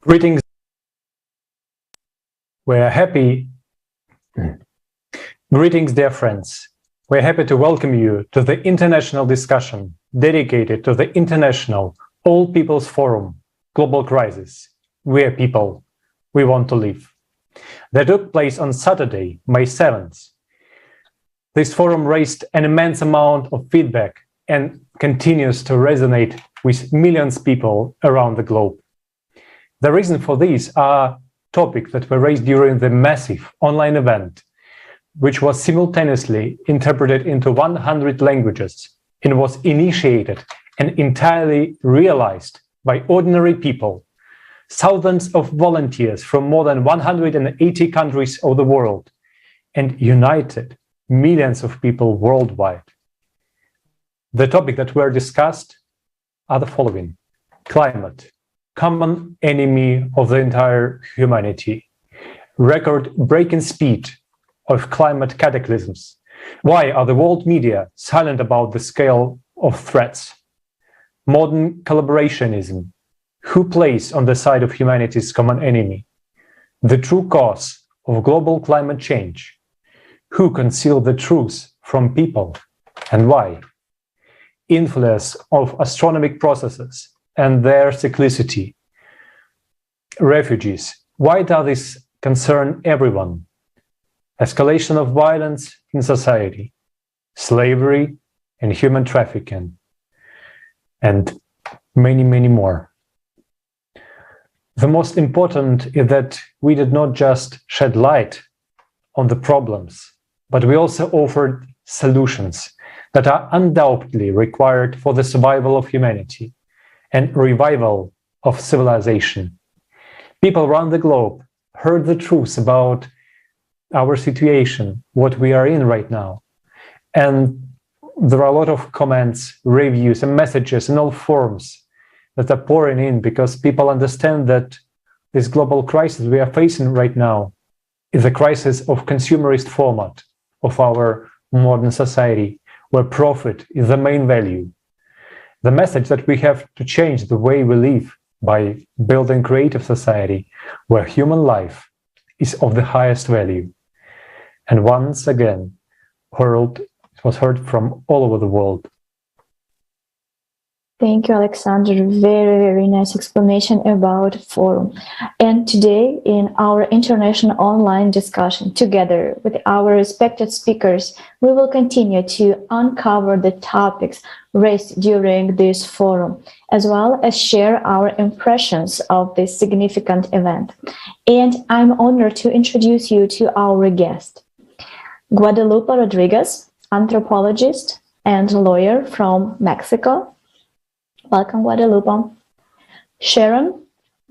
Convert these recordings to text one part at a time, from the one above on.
Greetings. Greetings, dear friends. We're happy to welcome you to the international discussion dedicated to the International All Peoples Forum, Global Crisis. We're people. We want to live. That took place on Saturday, May 7th. This forum raised an immense amount of feedback and continues to resonate with millions of people around the globe. The reason for this are topics that were raised during the massive online event, which was simultaneously interpreted into 100 languages and was initiated and entirely realized by ordinary people, thousands of volunteers from more than 180 countries of the world, and united millions of people worldwide. The topics that were discussed are the following: climate, common enemy of the entire humanity, record-breaking speed of climate cataclysms. Why are the world media silent about the scale of threats? Modern collaborationism. Who plays on the side of humanity's common enemy? The true cause of global climate change. Who conceal the truth from people and why? Influence of astronomic processes and their cyclicity. Refugees. Why does this concern everyone? Escalation of violence in society, slavery and human trafficking, and many, many more. The most important is that we did not just shed light on the problems, but we also offered solutions that are undoubtedly required for the survival of humanity and revival of civilization. People around the globe heard the truth about our situation, what we are in right now. And there are a lot of comments, reviews, and messages in all forms that are pouring in because people understand that this global crisis we are facing right now is a crisis of consumerist format of our modern society, where profit is the main value. The message that we have to change the way we live by building creative society where human life is of the highest value. And once again, it was heard from all over the world. Thank you, Alexander. Very, very nice explanation about forum. And today, in our international online discussion, together with our respected speakers, we will continue to uncover the topics raised during this forum, as well as share our impressions of this significant event. And I'm honored to introduce you to our guest, Guadalupe Rodríguez, anthropologist and lawyer from Mexico. Welcome, Guadalupe. Sherone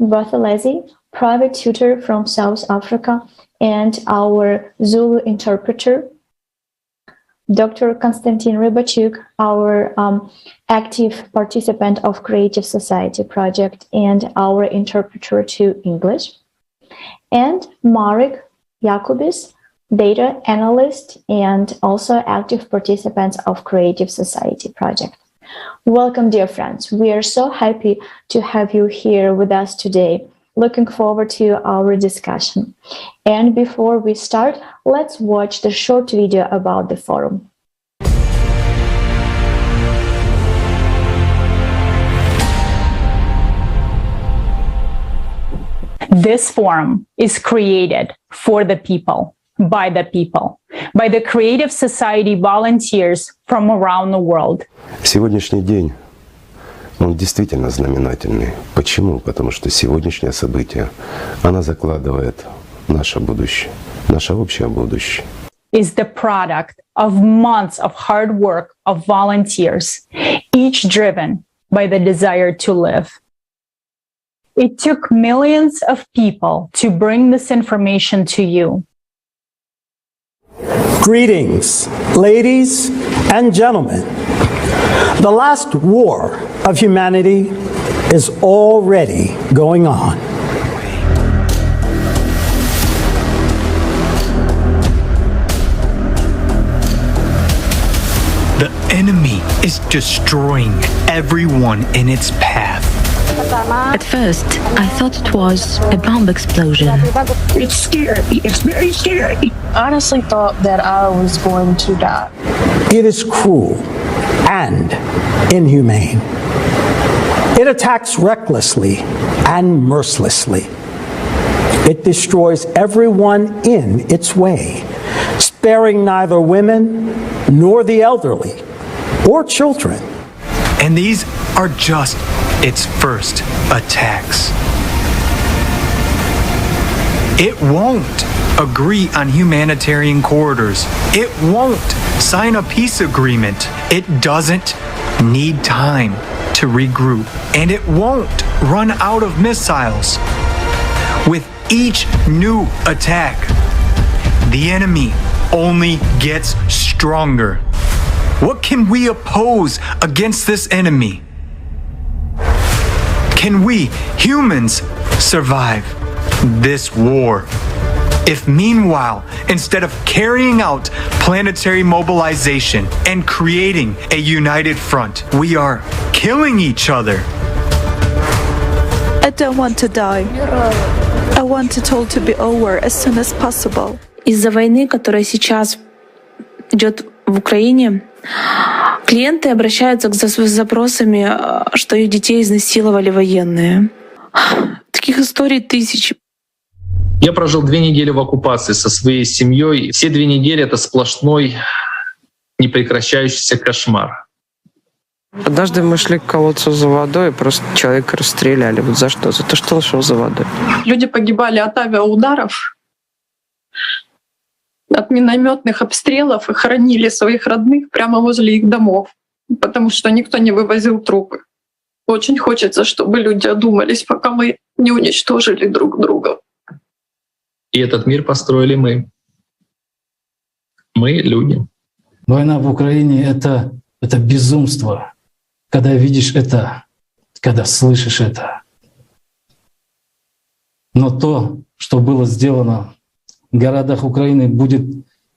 Buthelezi, private tutor from South Africa and our Zulu interpreter. Dr. Konstantin Rybachuk, our active participant of Creative Society Project and our interpreter to English. And Marek Jakubis, data analyst and also active participants of Creative Society Project. Welcome, dear friends. We are so happy to have you here with us today. Looking forward to our discussion. And before we start, let's watch the short video about the forum. This forum is created for the people, by the Creative Society volunteers from around the world. Сегодняшний день, он действительно знаменательный. Почему? Потому что сегодняшнее событие, оно закладывает наше будущее, наше общее будущее. Is the product of months of hard work of volunteers, each driven by the desire to live. It took millions of people to bring this information to you. Greetings, ladies and gentlemen. The last war of humanity is already going on. The enemy is destroying everyone in its path. At first, I thought it was a bomb explosion. It's scary. It's very scary. I honestly thought that I was going to die. It is cruel and inhumane. It attacks recklessly and mercilessly. It destroys everyone in its way, sparing neither women nor the elderly or children. And these are just its first attacks. It won't agree on humanitarian corridors. It won't sign a peace agreement. It doesn't need time to regroup. And it won't run out of missiles. With each new attack, the enemy only gets stronger. What can we oppose against this enemy? Can we, humans, survive this war? If meanwhile, instead of carrying out planetary mobilization and creating a united front, we are killing each other. I don't want to die. I want it all to be over as soon as possible. Из-за войны, которая сейчас идет в Украине, клиенты обращаются с запросами, что их детей изнасиловали военные. Таких историй тысячи. Я прожил 2 недели в оккупации со своей семьей. Все 2 недели — это сплошной, непрекращающийся кошмар. Однажды мы шли к колодцу за водой, и просто человека расстреляли. Вот за что? За то, что он шел за водой. Люди погибали от авиаударов, от минометных обстрелов и хоронили своих родных прямо возле их домов, потому что никто не вывозил трупы. Очень хочется, чтобы люди одумались, пока мы не уничтожили друг друга. И этот мир построили мы. Мы — люди. Война в Украине — это безумство. Когда видишь это, когда слышишь это. Но то, что было сделано в городах Украины, будет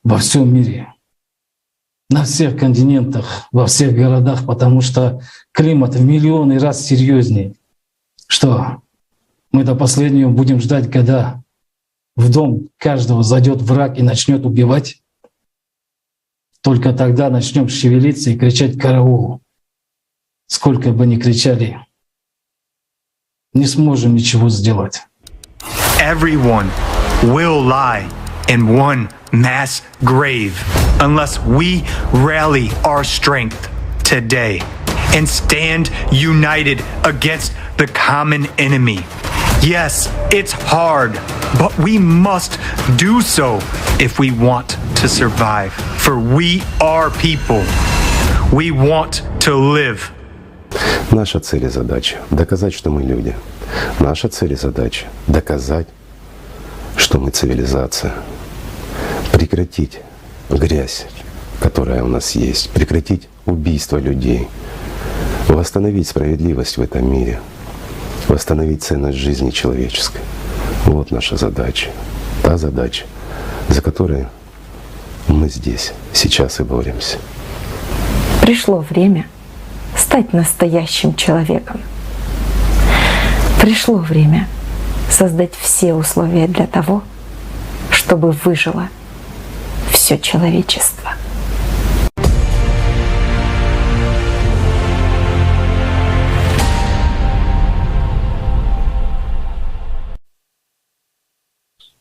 во всем мире. На всех континентах, во всех городах, потому что климат в миллионы раз серьезнее. Что мы до последнего будем ждать, когда в дом каждого зайдет враг и начнет убивать? Только тогда начнем шевелиться и кричать «караул». Сколько бы ни кричали, не сможем ничего сделать. Everyone will lie in one mass grave unless we rally our strength today and stand united against the common enemy. Yes, it's hard, but we must do so if we want to survive. For we are people. We want to live. Наша цель и задача — доказать, что мы люди. Наша цель и задача — доказать, что мы цивилизация. Прекратить грязь, которая у нас есть. Прекратить убийство людей. Восстановить справедливость в этом мире. Восстановить ценность жизни человеческой. Вот наша задача. Та задача, за которую мы здесь, сейчас и боремся. Пришло время стать настоящим человеком. Пришло время создать все условия для того, чтобы выжило все человечество.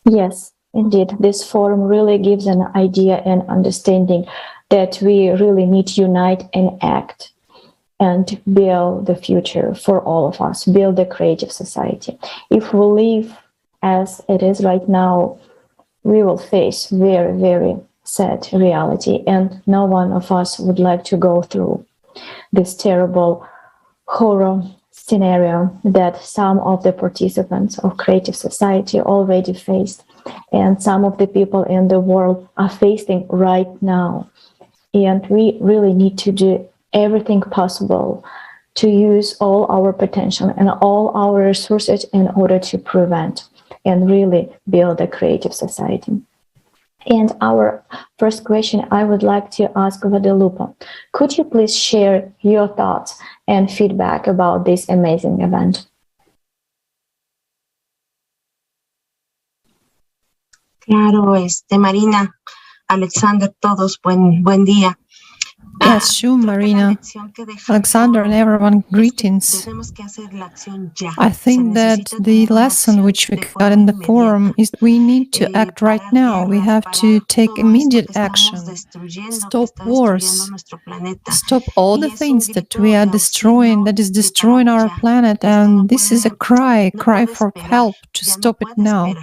Yes, indeed, this forum really gives an idea and understanding that we really need to unite and act and build the future for all of us, build a creative society. If we live as it is right now, we will face very, very sad reality, and no one of us would like to go through this terrible horror scenario that some of the participants of creative society already faced, and some of the people in the world are facing right now. And we really need to do everything possible to use all our potential and all our resources in order to prevent and really build a creative society. And our first question, I would like to ask Guadalupe. Could you please share your thoughts and feedback about this amazing event? Claro, Marina, Alexander, todos, buen día. Yes, sure, Marina, Alexander, and everyone, greetings. I think that the lesson which we got in the forum is we need to act right now. We have to take immediate action, stop wars, stop all the things that we are destroying, that is destroying our planet. And this is a cry for help to stop it now.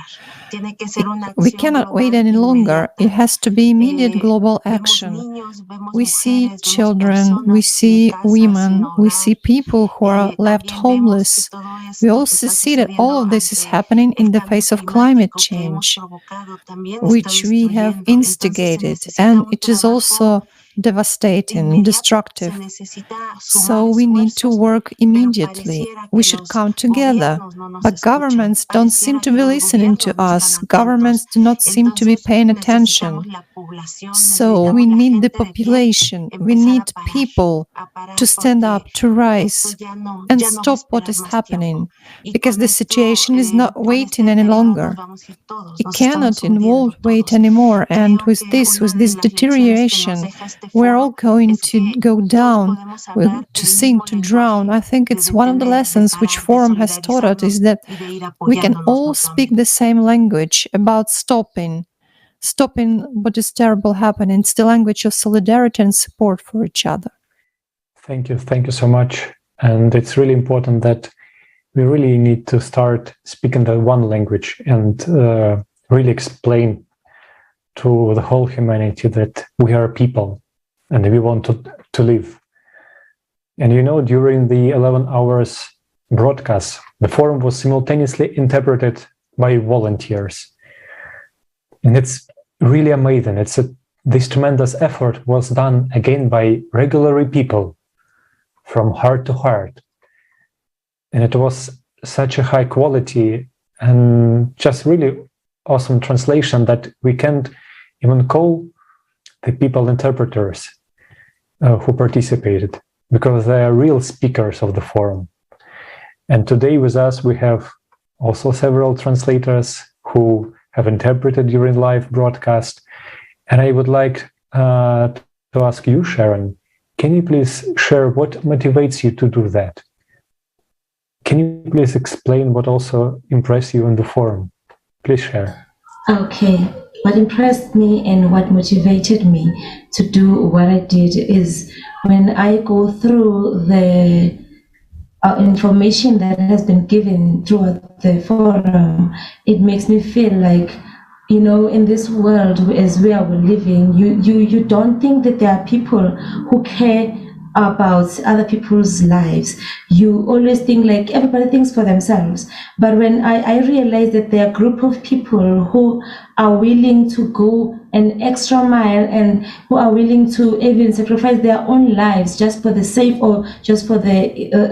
We cannot wait any longer. It has to be immediate global action. We see children, we see women, we see people who are left homeless. We also see that all of this is happening in the face of climate change, which we have instigated, and it is also devastating, destructive. So we need to work immediately. We should come together. But governments don't seem to be listening to us. Governments do not seem to be paying attention. So we need the population, we need people to stand up, to rise, and stop what is happening, because the situation is not waiting any longer. It cannot involve wait anymore, and with this deterioration, we're all going to go down, to sink, to drown. I think it's one of the lessons which Forum has taught us, is that we can all speak the same language about stopping what is terrible happening. It's the language of solidarity and support for each other. Thank you so much. And it's really important that we really need to start speaking that one language and really explain to the whole humanity that we are people and we want to live. And during the 11 hours broadcast, the forum was simultaneously interpreted by volunteers. And it's really amazing. This tremendous effort was done again by regular people from heart to heart. And it was such a high quality and just really awesome translation that we can't even call the people interpreters who participated, because they are real speakers of the forum. And today with us, we have also several translators who have interpreted during live broadcast. And I would like to ask you, Sharon, can you please share what motivates you to do that? Can you please explain what also impressed you in the forum? Please share. Okay. What impressed me and what motivated me to do what I did is when I go through the information that has been given throughout the forum, it makes me feel like, in this world as we are living, you don't think that there are people who care about other people's lives. You always think like everybody thinks for themselves. But when I realized that there are a group of people who are willing to go an extra mile and who are willing to even sacrifice their own lives just for the sake or just for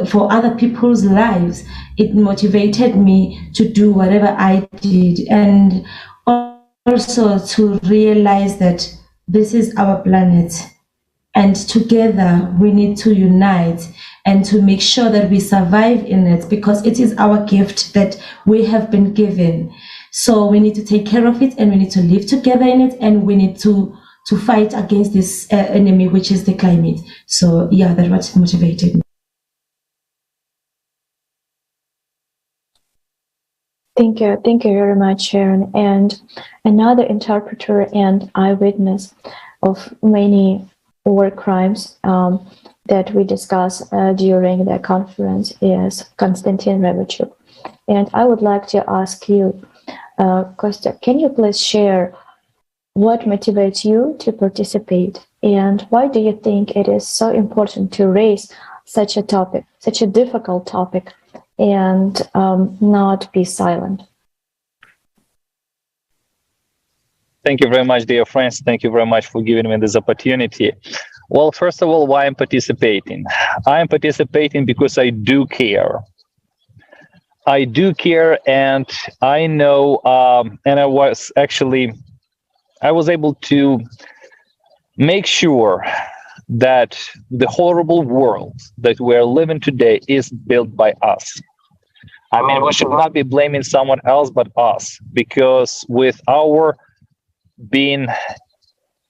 for other people's lives, it motivated me to do whatever I did, and also to realize that this is our planet. And together we need to unite and to make sure that we survive in it, because it is our gift that we have been given. So we need to take care of it, and we need to live together in it, and we need to fight against this enemy, which is the climate. So yeah, that's what motivated me. Thank you very much, Sharon. And another interpreter and eyewitness of many war crimes that we discussed during the conference is Konstantin Rybachuk. And I would like to ask you, Kostya, can you please share what motivates you to participate, and why do you think it is so important to raise such a topic, such a difficult topic, and not be silent? Thank you very much, dear friends. Thank you very much for giving me this opportunity. Well, first of all, why I'm participating? I'm participating because I do care. I do care, and I know, and I was able to make sure that the horrible world that we're living today is built by us. I mean, we should not be blaming someone else but us, because with our being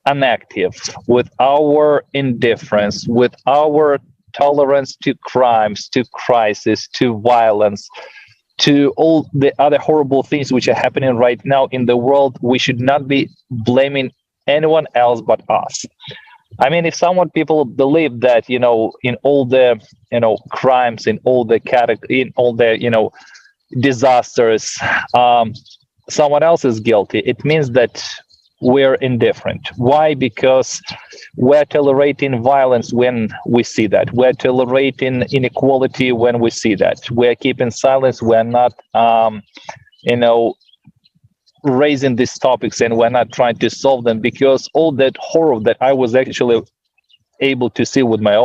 inactive, with our indifference, with our tolerance to crimes, to crisis, to violence, to all the other horrible things which are happening right now in the world, we should not be blaming anyone else but us. I mean, if people believe that, in all the, crimes, in all the disasters, someone else is guilty, it means that we're indifferent. Why? Because we're tolerating violence when we see that. We're tolerating inequality when we see that. We're keeping silence. We're not, raising these topics, and we're not trying to solve them, because all that horror that I was actually able to see with my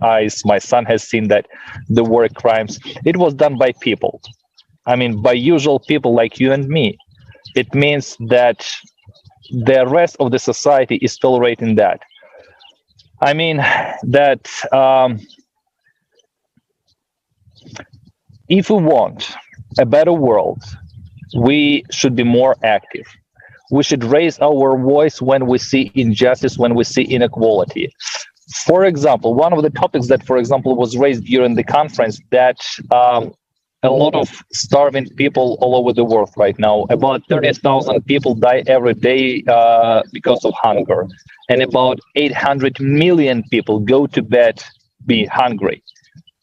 eyes, my son has seen that the war crimes, it was done by people. I mean, by usual people like you and me. It means that the rest of the society is tolerating that. I mean, that if we want a better world, we should be more active. We should raise our voice when we see injustice, when we see inequality. For example, one of the topics that, for example, was raised during the conference, that a lot of starving people all over the world right now, about 30,000 people die every day because of hunger, and about 800 million people go to bed be hungry,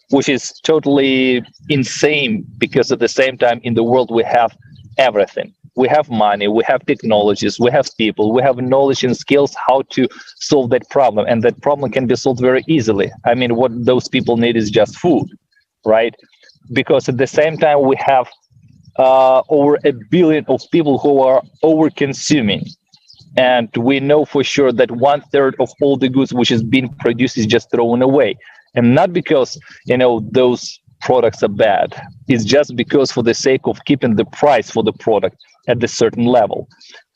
which is totally insane, because at the same time in the world we have everything. We have money, we have technologies, we have people, we have knowledge and skills how to solve that problem, and that problem can be solved very easily. I mean, what those people need is just food, right? Because at the same time we have over 1 billion of people who are over-consuming, and we know for sure that 1/3 of all the goods which is being produced is just thrown away, and not because those products are bad. It's just because for the sake of keeping the price for the product at a certain level.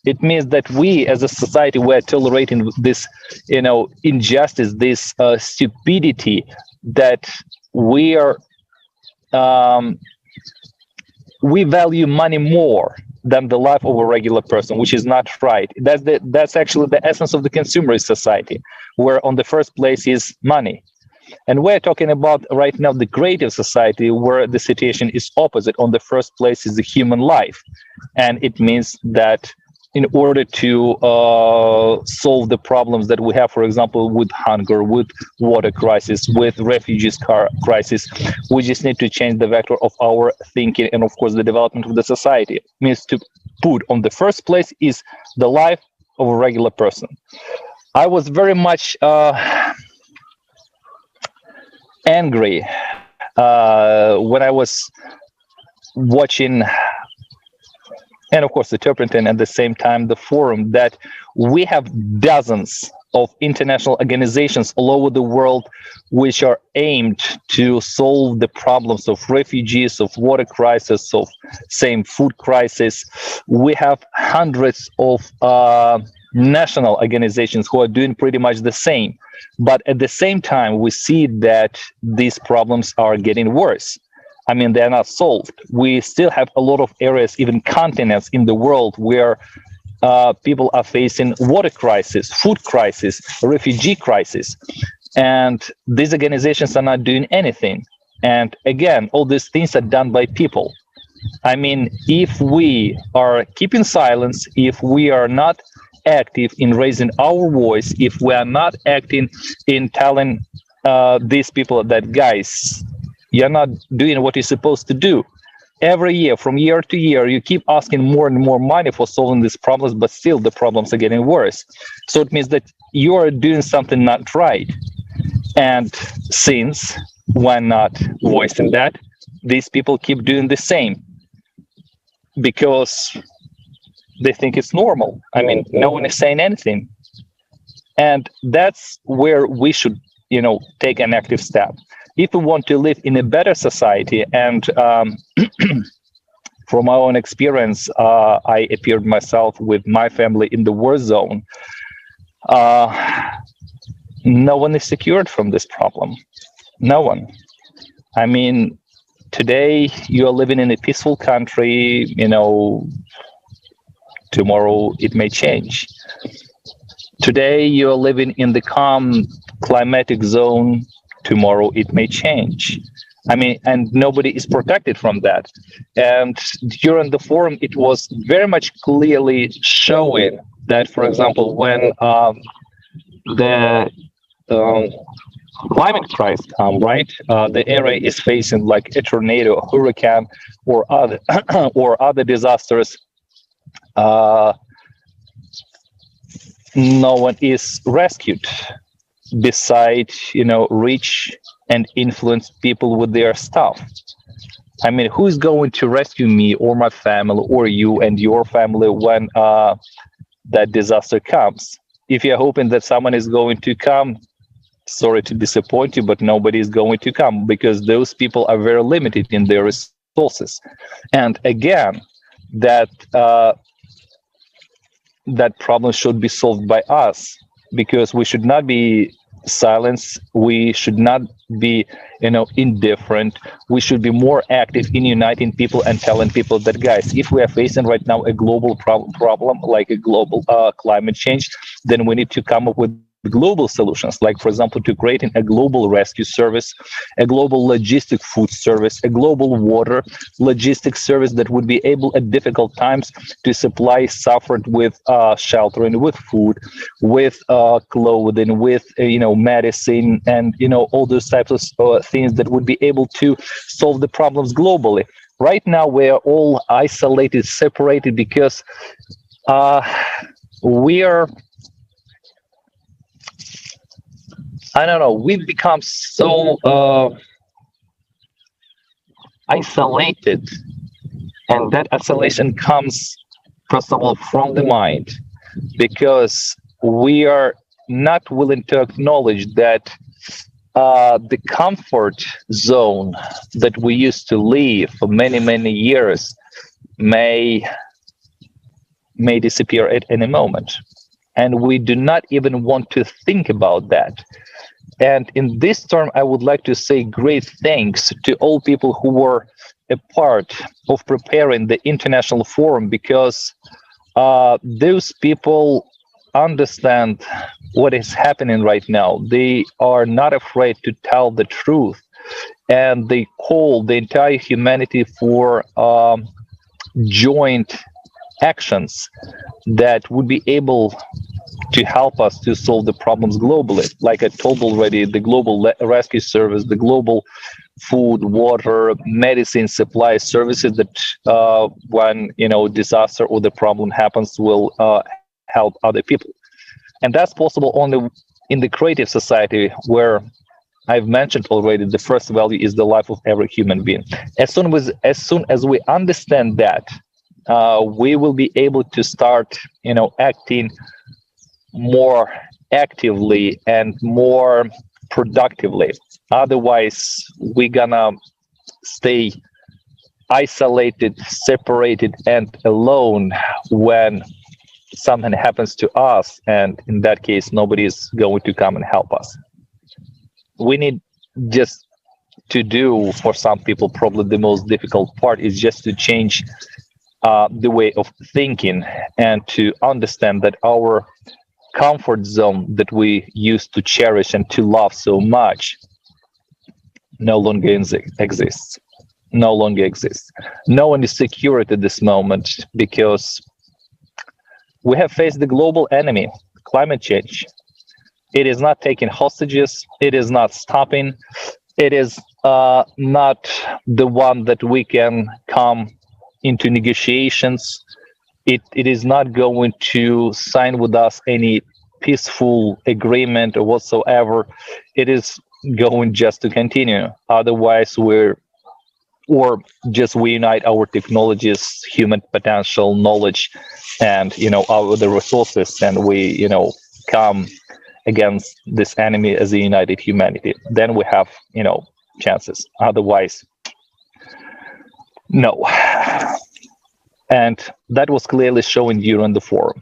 It means that we as a society, we're tolerating this injustice, this stupidity, that we are we value money more than the life of a regular person, which is not right. That's actually the essence of the consumerist society, where on the first place is money. And we're talking about right now the creative society, where the situation is opposite. On the first place is the human life. And it means that in order to solve the problems that we have, for example, with hunger, with water crisis, with refugees crisis, we just need to change the vector of our thinking, and of course the development of the society. It means to put on the first place is the life of a regular person. I was very much angry when I was watching, and of course interpreting at the same time the forum, that we have dozens of international organizations all over the world which are aimed to solve the problems of refugees, of water crisis, of same food crisis. We have hundreds of national organizations who are doing pretty much the same. But at the same time, we see that these problems are getting worse. I mean, they're not solved. We still have a lot of areas, even continents in the world, where people are facing water crisis, food crisis, refugee crisis. And these organizations are not doing anything. And again, all these things are done by people. I mean, if we are keeping silence, if we are not active in raising our voice, if we are not acting in telling these people that, guys, you're not doing what you're supposed to do. Every year, from year to year, you keep asking more and more money for solving these problems, but still the problems are getting worse. So it means that you are doing something not right. And since we're not voicing that, these people keep doing the same because they think it's normal. I mean, no one is saying anything. And that's where we should, take an active step. If we want to live in a better society, and from my own experience, I appeared myself with my family in the war zone. No one is secured from this problem. No one. I mean, today you are living in a peaceful country, tomorrow it may change. Today you're living in the calm climatic zone, tomorrow it may change. I mean, and nobody is protected from that. And during the forum, it was very much clearly showing that, for example, when the climate crisis come, right? The area is facing like a tornado, a hurricane, or other or other disasters. No one is rescued besides, rich and influenced people with their stuff. I mean, who's going to rescue me or my family or you and your family when that disaster comes? If you're hoping that someone is going to come, sorry to disappoint you, but nobody is going to come because those people are very limited in their resources. And again, that problem should be solved by us, because we should not be silenced. We should not be, indifferent. We should be more active in uniting people and telling people that, guys, if we are facing right now a global problem like a global climate change, then we need to come up with global solutions, like, for example, to creating a global rescue service, a global logistic food service, a global water logistic service that would be able at difficult times to supply suffered with sheltering, with food, with clothing, with medicine, and all those types of things that would be able to solve the problems globally. Right now we are all isolated, separated, because we are, I don't know, we've become so isolated, and that isolation comes, first of all, from the mind, because we are not willing to acknowledge that the comfort zone that we used to live for many, many years may disappear at any moment. And we do not even want to think about that. And in this term, I would like to say great thanks to all people who were a part of preparing the international forum, because those people understand what is happening right now. They are not afraid to tell the truth, and they call the entire humanity for joint actions that would be able to help us to solve the problems globally. Like I told already, the global rescue service, the global food, water, medicine supply services that when disaster or the problem happens will help other people. And that's possible only in the creative society, where I've mentioned already the first value is the life of every human being. As soon as we understand that, we will be able to start acting more actively and more productively. Otherwise, we're gonna stay isolated, separated, and alone when something happens to us, and in that case, nobody is going to come and help us. We need just to do, for some people, probably the most difficult part is just to change the way of thinking and to understand that our comfort zone that we used to cherish and to love so much no longer exists. No longer exists. No one is secure at this moment, because we have faced the global enemy, climate change. It is not taking hostages. It is not stopping. It is not the one that we can come into negotiations. It is not going to sign with us any peaceful agreement or whatsoever. It is going just to continue. Otherwise, we unite our technologies, human potential, knowledge, and the resources, and we come against this enemy as a united humanity. Then we have chances. Otherwise, no. And that was clearly shown during the forum.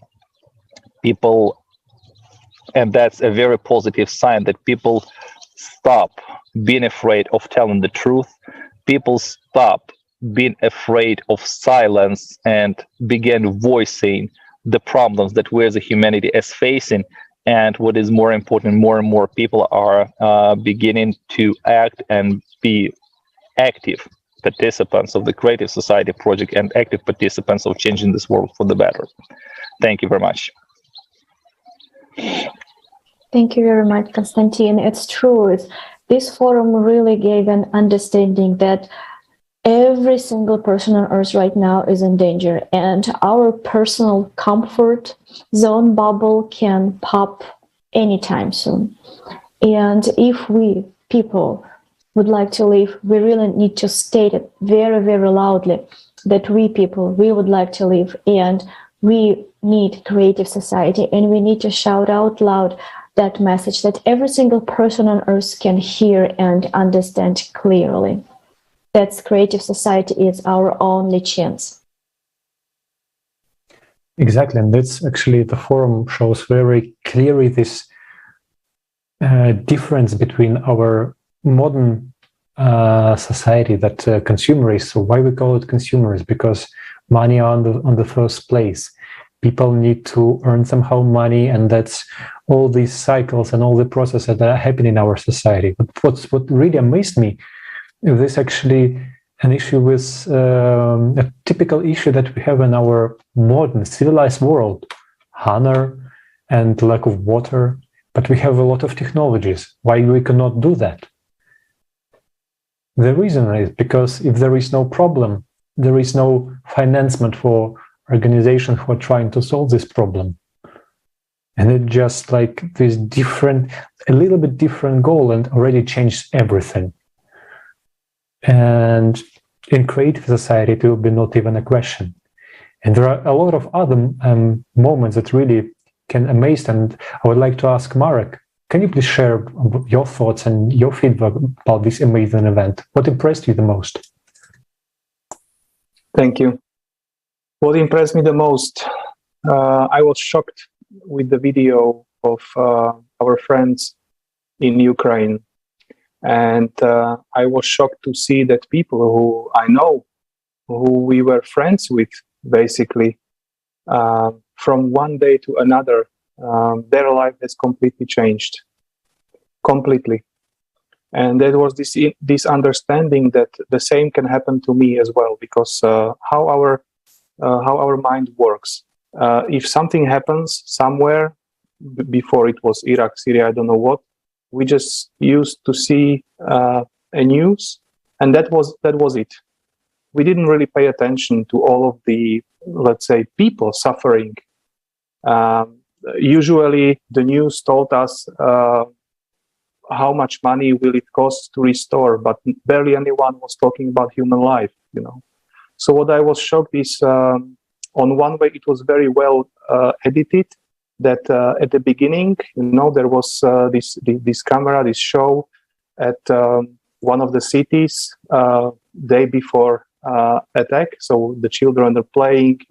People, and that's a very positive sign, that people stop being afraid of telling the truth. People stop being afraid of silence and begin voicing the problems that we as a humanity is facing. And what is more important, more and more people are beginning to act and be active participants of the Creative Society project and active participants of changing this world for the better. Thank you very much. Thank you very much, Konstantin. It's true. This forum really gave an understanding that every single person on Earth right now is in danger, and our personal comfort zone bubble can pop anytime soon. And if we, people, would like to live, we really need to state it very, very loudly that we people, we would like to live, and we need creative society, and we need to shout out loud that message that every single person on Earth can hear and understand clearly. That's creative society is our only chance. Exactly, and that's actually the forum shows very clearly this difference between our modern society that consumerist. So why we call it consumerist? Because money on the first place. People need to earn somehow money, and that's all these cycles and all the processes that are happening in our society. But what really amazed me, this actually an issue with a typical issue that we have in our modern civilized world, hunger and lack of water. But we have a lot of technologies. Why we cannot do that? The reason is because if there is no problem, there is no financement for organizations who are trying to solve this problem. And it just like this a little bit different goal, and already changed everything. And in creative society, it will be not even a question. And there are a lot of other moments that really can amaze. And I would like to ask Marek, can you please share your thoughts and your feedback about this amazing event? What impressed you the most? Thank you. What impressed me the most, I was shocked with the video of our friends in Ukraine. And I was shocked to see that people who I know, who we were friends with, basically, from one day to another, their life has completely changed. Completely. And there was this understanding that the same can happen to me as well, because how our mind works. If something happens somewhere, before it was Iraq, Syria, I don't know what, we just used to see a news, and that was it. We didn't really pay attention to all of the, let's say, people suffering. Usually, the news told us how much money will it cost to restore, but barely anyone was talking about human life. So what I was shocked is, on one way, it was very well edited. That at the beginning, there was this camera, this show at one of the cities day before attack. So the children are playing,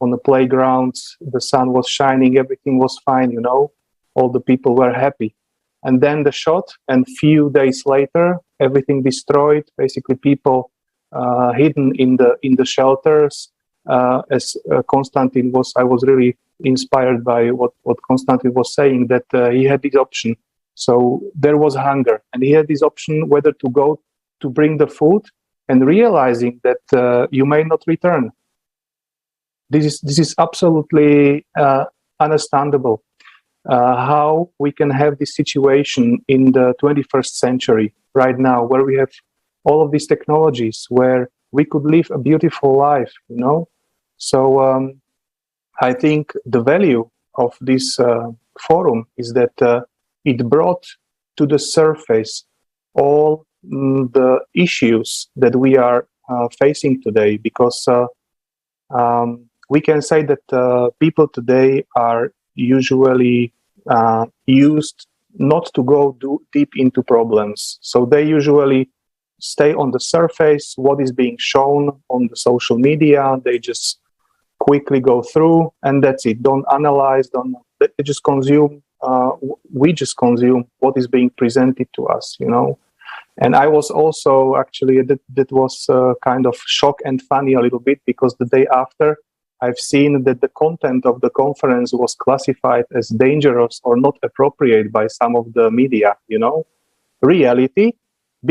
on the playgrounds. The sun was shining, everything was fine. All the people were happy. And then the shot, and few days later, everything destroyed. Basically, people hidden in the shelters. As Konstantin was, I was really inspired by what Konstantin was saying, that he had this option. So there was hunger, and he had this option whether to go to bring the food, and realizing that you may not return. This is absolutely understandable. How we can have this situation in the 21st century right now, where we have all of these technologies, where we could live a beautiful life, So I think the value of this forum is that it brought to the surface all the issues that we are facing today, because we can say that people today are usually used not to go deep into problems. So they usually stay on the surface, what is being shown on the social media. They just quickly go through, and that's it. Don't analyze, they just consume. We just consume what is being presented to us, And I was also actually, that was kind of shock and funny a little bit, because the day after I've seen that the content of the conference was classified as dangerous or not appropriate by some of the media, you know. Reality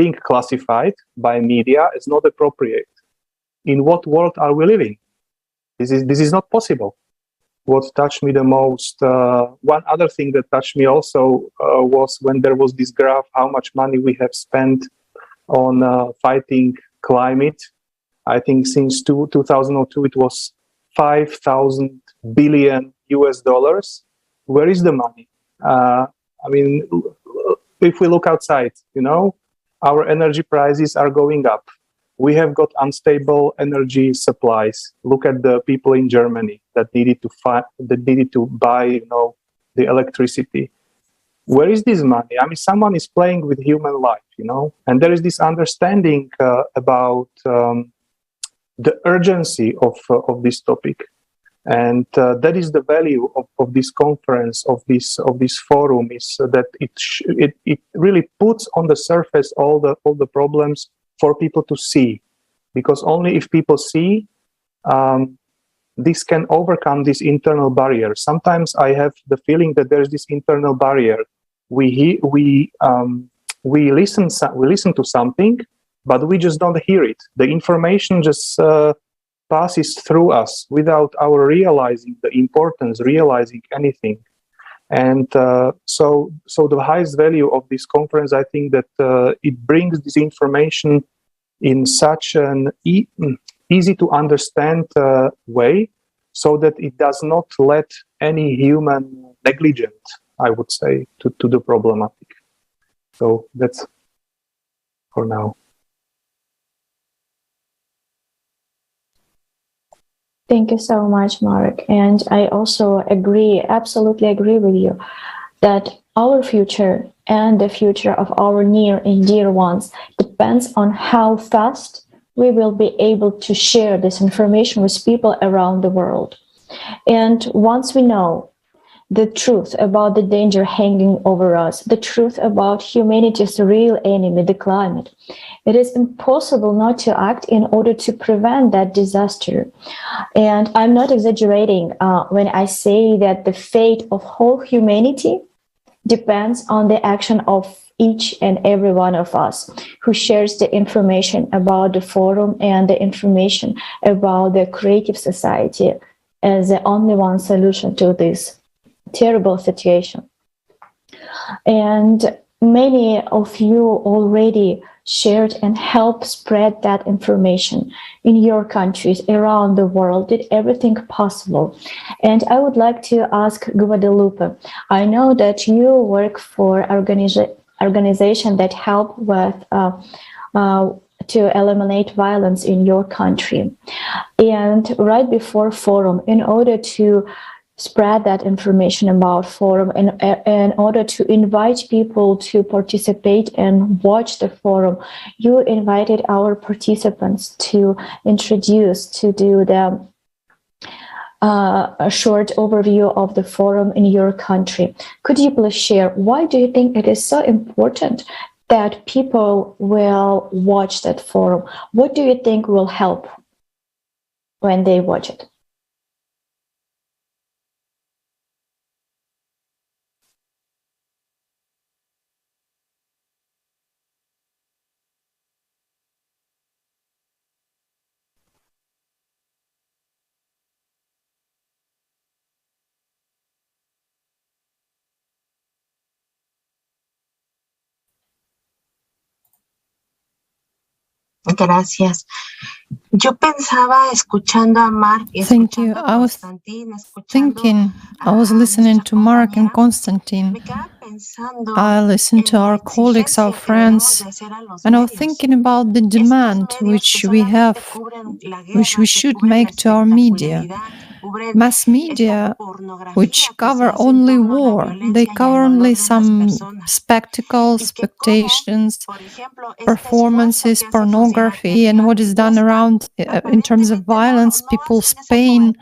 being classified by media is not appropriate. In what world are we living? This is not possible. What touched me the most, one other thing that touched me also was when there was this graph, how much money we have spent on fighting climate. I think since 2002, it was 5,000 billion US dollars. Where is the money? I mean, if we look outside, you know, our energy prices are going up. We have got unstable energy supplies. Look at the people in Germany that needed to buy, you know, the electricity. Where is this money? I mean, someone is playing with human life, you know, and there is this understanding about the urgency of this topic, and that is the value of this conference, of this forum, is that it really puts on the surface all the problems for people to see, because only if people see, this can overcome this internal barrier. Sometimes I have the feeling that there's this internal barrier. We listen to something, but we just don't hear it. The information just passes through us without our realizing the importance, realizing anything. And so the highest value of this conference, I think that it brings this information in such an easy to understand way, so that it does not let any human negligent, I would say, to the problematic. So that's for now. Thank you so much, Marek. And I also absolutely agree with you, that our future and the future of our near and dear ones depends on how fast we will be able to share this information with people around the world. And once we know the truth about the danger hanging over us, the truth about humanity's real enemy, the climate, it is impossible not to act in order to prevent that disaster. And I'm not exaggerating when I say that the fate of whole humanity depends on the action of each and every one of us who shares the information about the forum and the information about the creative society as the only one solution to this terrible situation. And many of you already shared and helped spread that information in your countries around the world, did everything possible. And I would like to ask Guadalupe, I know that you work for organization that help with to eliminate violence in your country. And right before forum, in order to spread that information about forum and in order to invite people to participate and watch the forum, you invited our participants to do the a short overview of the forum in your country. Could you please share, why do you think it is so important that people will watch that forum? What do you think will help when they watch it? Gracias. Yo pensaba escuchando a Mark. Thank you. I was thinking, I was listening to Mark and Konstantin. I listened to our colleagues, our friends, and I was thinking about the demand which we have, which we should make to our media, mass media which cover only war. They cover only some spectacle, expectations, performances, pornography, and what is done around in terms of violence, people's pain.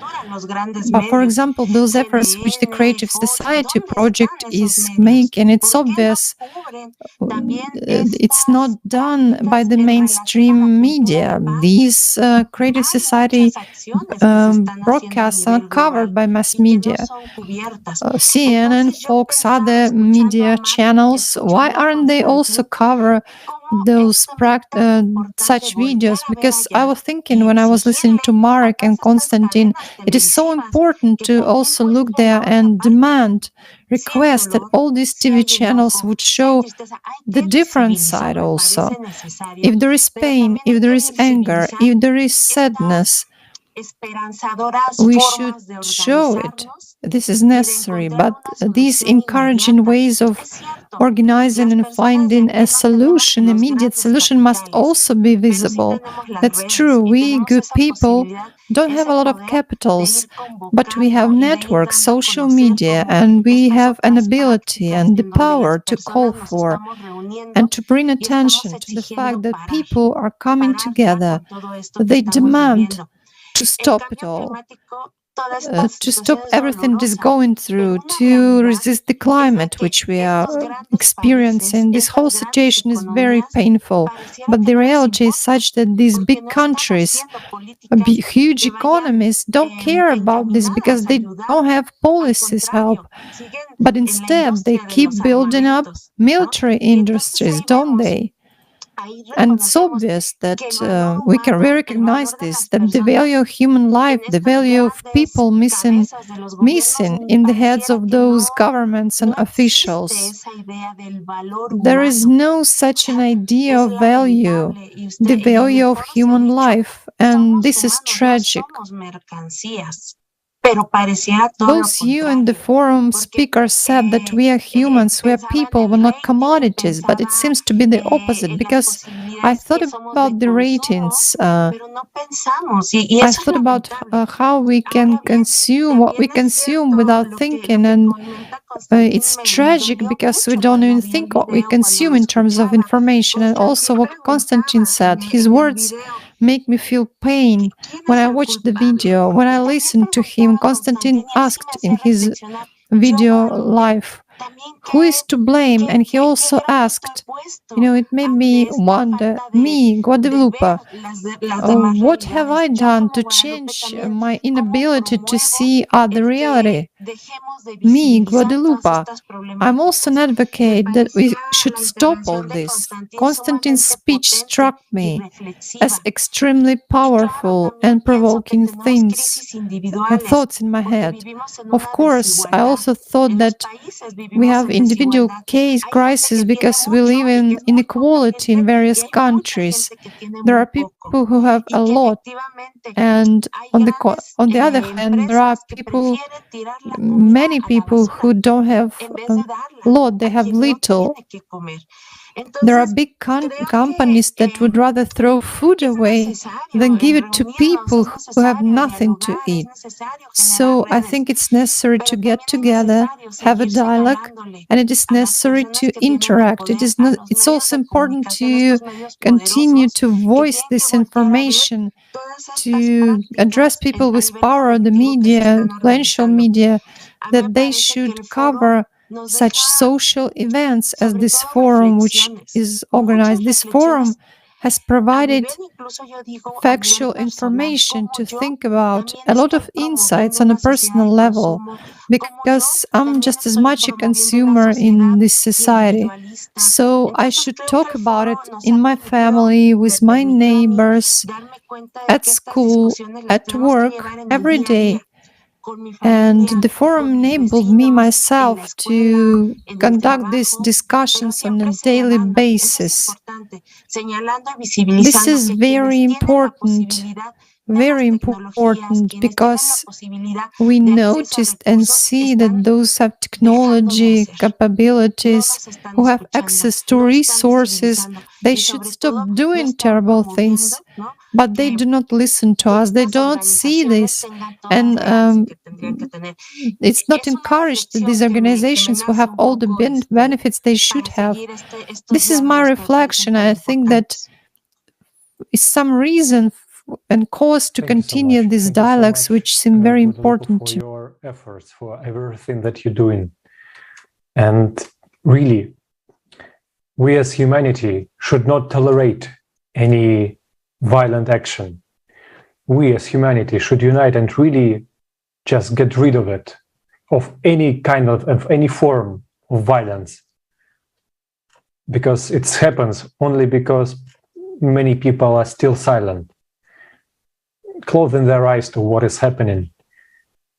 But for example, those efforts which the Creative Society project is making, it's obvious it's not done by the mainstream media. These Creative Society broadcasts are covered by mass media. CNN, Fox, other media channels, why aren't they also cover those such videos? Because I was thinking when I was listening to Marek and Konstantin, it is so important to also look there and demand, request that all these TV channels would show the different side also. If there is pain, if there is anger, if there is sadness, we should show it. This is necessary, but these encouraging ways of organizing and finding a solution, immediate solution, must also be visible. That's true. We good people don't have a lot of capitals, but we have networks, social media, and we have an ability and the power to call for and to bring attention to the fact that people are coming together. They demand to stop it all, to stop everything that is going through, to resist the climate which we are experiencing. This whole situation is very painful, but the reality is such that these big countries, huge economies, don't care about this because they don't have policies help. But instead, they keep building up military industries, don't they? And it's obvious that we can recognize this, that the value of human life, the value of people missing in the heads of those governments and officials. There is no such an idea of value, the value of human life, and this is tragic. Both you and the forum speakers said that we are humans, we are people, we're not commodities, but it seems to be the opposite, because I thought about the ratings. I thought about how we can consume what we consume without thinking, and it's tragic because we don't even think what we consume in terms of information. And also what Konstantin said, his words make me feel pain when I watch the video. When I listen to him, Konstantin asked in his video live, who is to blame? And he also asked, it made me wonder, me, Guadalupe, what have I done to change my inability to see other reality? Me, Guadalupe, I'm also an advocate that we should stop all this. Konstantin's speech struck me as extremely powerful and provoking thoughts in my head. Of course, I also thought that we have individual crises because we live in inequality in various countries. There are people who have a lot, and on the other hand, there are many people who don't have a lot, they have little. There are big companies that would rather throw food away than give it to people who have nothing to eat. So I think it's necessary to get together, have a dialogue, and it is necessary to interact. It's also important to continue to voice this information, to address people with power, the media, influential media, that they should cover such social events as this forum, which is organized. This forum has provided factual information to think about, a lot of insights on a personal level, because I'm just as much a consumer in this society. So I should talk about it in my family, with my neighbors, at school, at work, every day. And the forum enabled me myself to conduct these discussions on a daily basis. This is very important because we noticed and see that those have technology capabilities, who have access to resources, they should stop doing terrible things. but they do not listen to us. They don't see this, and it's not encouraged that these organizations will have all the benefits they should have. This is my reflection. I think that is some reason and cause to continue these dialogues, which seem very important to your efforts, for everything that you're doing. And really, we as humanity should not tolerate any violent action. We as humanity should unite and really just get rid of it, of any kind of any form of violence. Because it happens only because many people are still silent, closing their eyes to what is happening.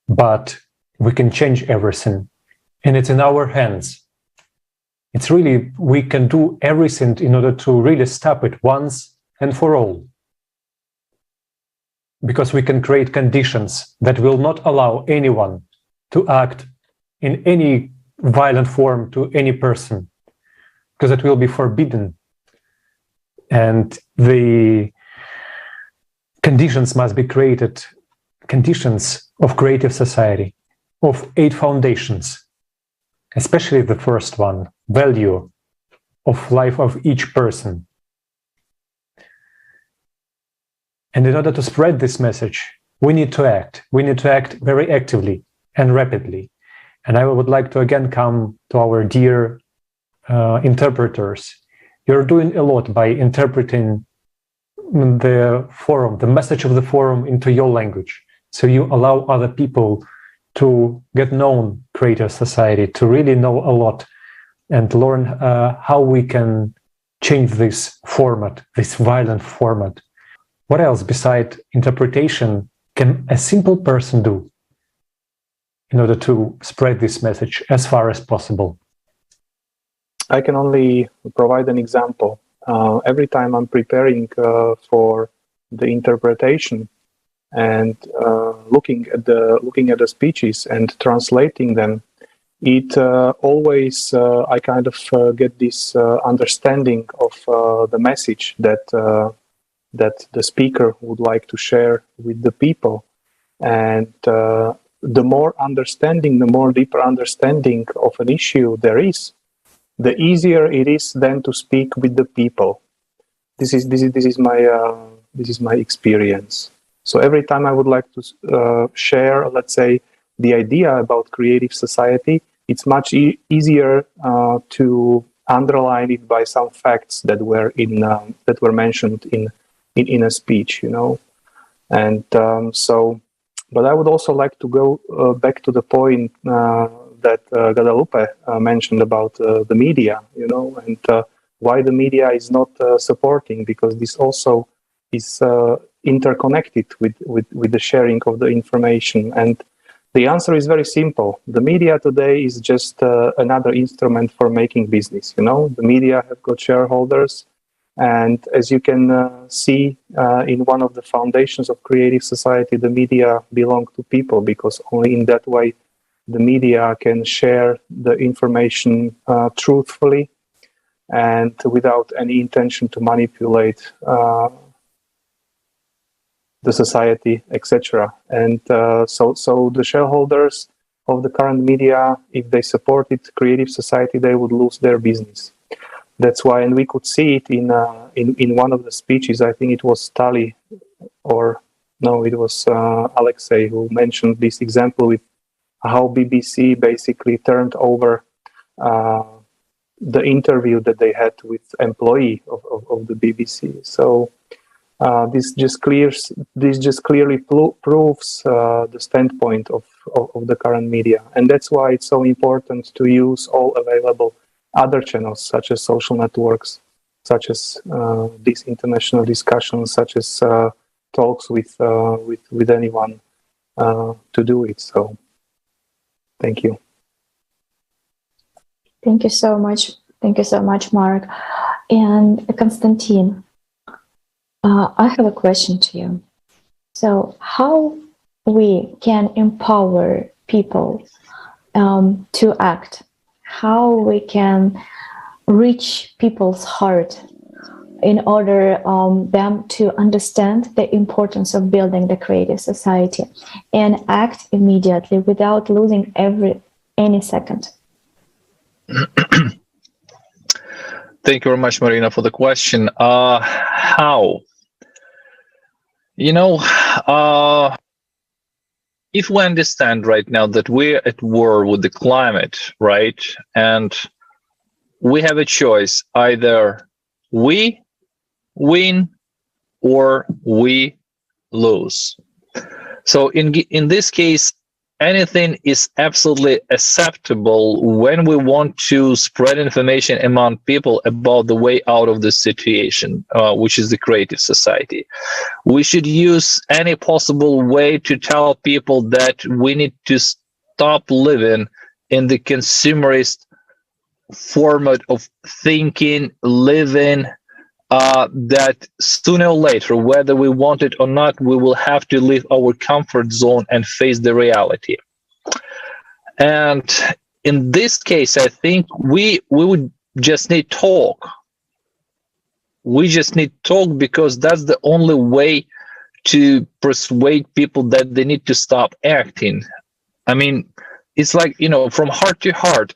But we can change everything, and it's in our hands. It's really, we can do everything in order to really stop it once and for all. Because we can create conditions that will not allow anyone to act in any violent form to any person, because it will be forbidden. And the conditions must be created, conditions of creative society, of 8 foundations, especially the first one, value of life of each person. And in order to spread this message, we need to act. We need to act very actively and rapidly. And I would like to again come to our dear interpreters. You're doing a lot by interpreting the forum, the message of the forum into your language. So you allow other people to get known creative society, to really know a lot and learn how we can change this format, this violent format. What else beside interpretation can a simple person do in order to spread this message as far as possible? I can only provide an example. Every time I'm preparing for the interpretation and looking at the speeches and translating them, it always I kind of get this understanding of the message that the speaker would like to share with the people, and the more understanding, the more deeper understanding of an issue there is, the easier it is then to speak with the people. This is my experience. So every time I would like to share, let's say, the idea about creative society, it's much easier to underline it by some facts that were mentioned in a speech, you know. And but I would also like to go back to the point that Guadalupe mentioned about the media, you know, and why the media is not supporting, because this also is interconnected with the sharing of the information. And the answer is very simple. The media today is just another instrument for making business, you know. The media have got shareholders, and as you can see in one of the foundations of creative society, the media belong to people, because only in that way the media can share the information truthfully and without any intention to manipulate the society, etc. And so the shareholders of the current media, if they supported creative society, they would lose their business. That's why, and we could see it in one of the speeches. I think it was Tali, or no, it was Alexei who mentioned this example with how BBC basically turned over the interview that they had with employee of the BBC. So this just clearly proves the standpoint of the current media, and that's why it's so important to use all available other channels, such as social networks, such as these international discussions, such as talks with anyone to do it. So, thank you. Thank you so much. Thank you so much, Marek. And Konstantin, I have a question to you. So, how we can empower people to act? How we can reach people's heart in order them to understand the importance of building the creative society and act immediately without losing any second. Thank you very much, Marina, for the question. How? You know, if we understand right now that we're at war with the climate, right, and we have a choice, either we win or we lose. So in this case, anything is absolutely acceptable when we want to spread information among people about the way out of the situation, which is the creative society. We should use any possible way to tell people that we need to stop living in the consumerist format of thinking, living, that sooner or later, whether we want it or not, we will have to leave our comfort zone and face the reality. And in this case, I think we would just need talk. We just need talk, because that's the only way to persuade people that they need to stop acting. I mean, it's like, you know, from heart to heart,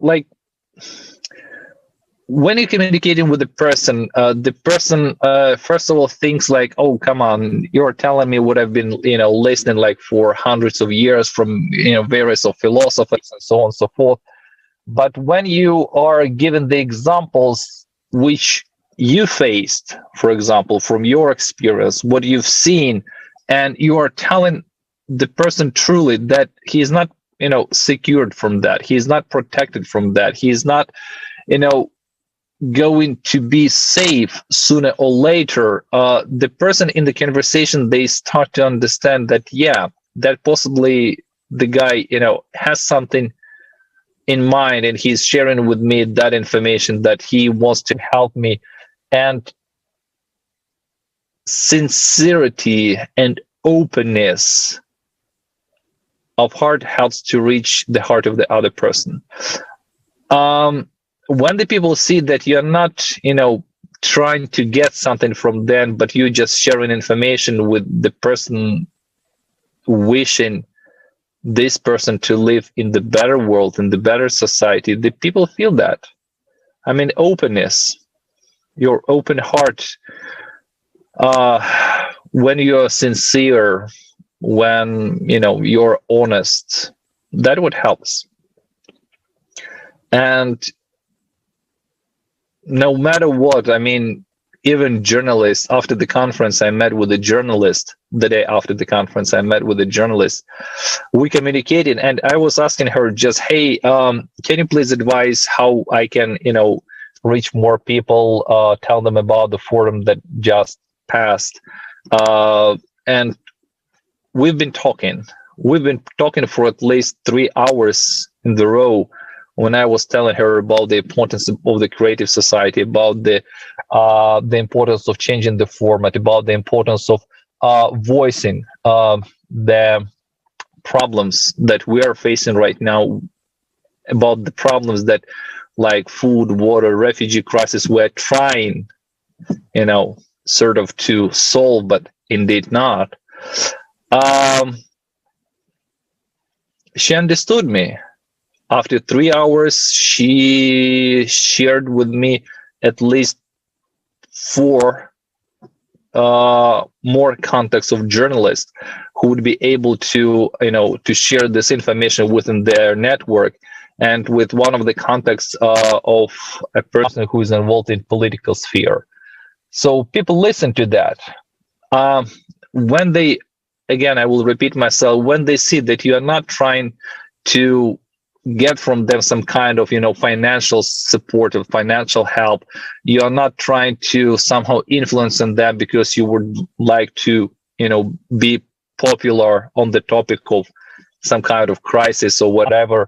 like, when you're communicating with the person first of all thinks like, oh, come on, you're telling me what I've been, you know, listening like for hundreds of years from, you know, various of philosophers and so on and so forth. But when you are given the examples which you faced, for example, from your experience, what you've seen, and you are telling the person truly that he is not, you know, secured from that, he is not protected from that, he is not, you know, going to be safe sooner or later, the person in the conversation, they start to understand that, yeah, that possibly the guy, you know, has something in mind and he's sharing with me that information, that he wants to help me. And sincerity and openness of heart helps to reach the heart of the other person. When the people see that you're not, you know, trying to get something from them, but you're just sharing information with the person, wishing this person to live in the better world, in the better society, the people feel that. I mean, openness, your open heart, when you're sincere, when, you know, you're honest, that would help us. And no matter what, I mean, even journalists, after the conference, I met with a journalist. The day after the conference, I met with a journalist. We communicated, and I was asking her just, hey, can you please advise how I can, you know, reach more people, tell them about the forum that just passed. And we've been talking for at least 3 hours in the row, when I was telling her about the importance of the creative society, about the importance of changing the format, about the importance of voicing the problems that we are facing right now, about the problems that, like food, water, refugee crisis, we're trying, you know, sort of to solve, but indeed not. She understood me. After 3 hours, she shared with me at least 4 more contacts of journalists who would be able to, you know, to share this information within their network, and with one of the contacts of a person who is involved in political sphere. So people listen to that. When they, again, I will repeat myself, when they see that you are not trying to get from them some kind of, you know, financial support or financial help, you are not trying to somehow influence them because you would like to, you know, be popular on the topic of some kind of crisis or whatever.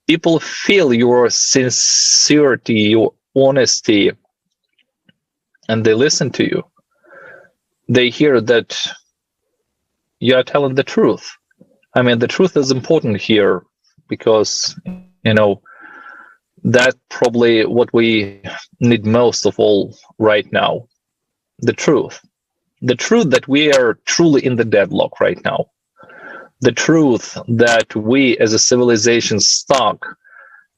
People feel your sincerity, your honesty, and they listen to you. They hear that you are telling the truth. I mean, the truth is important here because, you know, That's probably what we need most of all right now. The truth that we are truly in the deadlock right now. The truth that we as a civilization stuck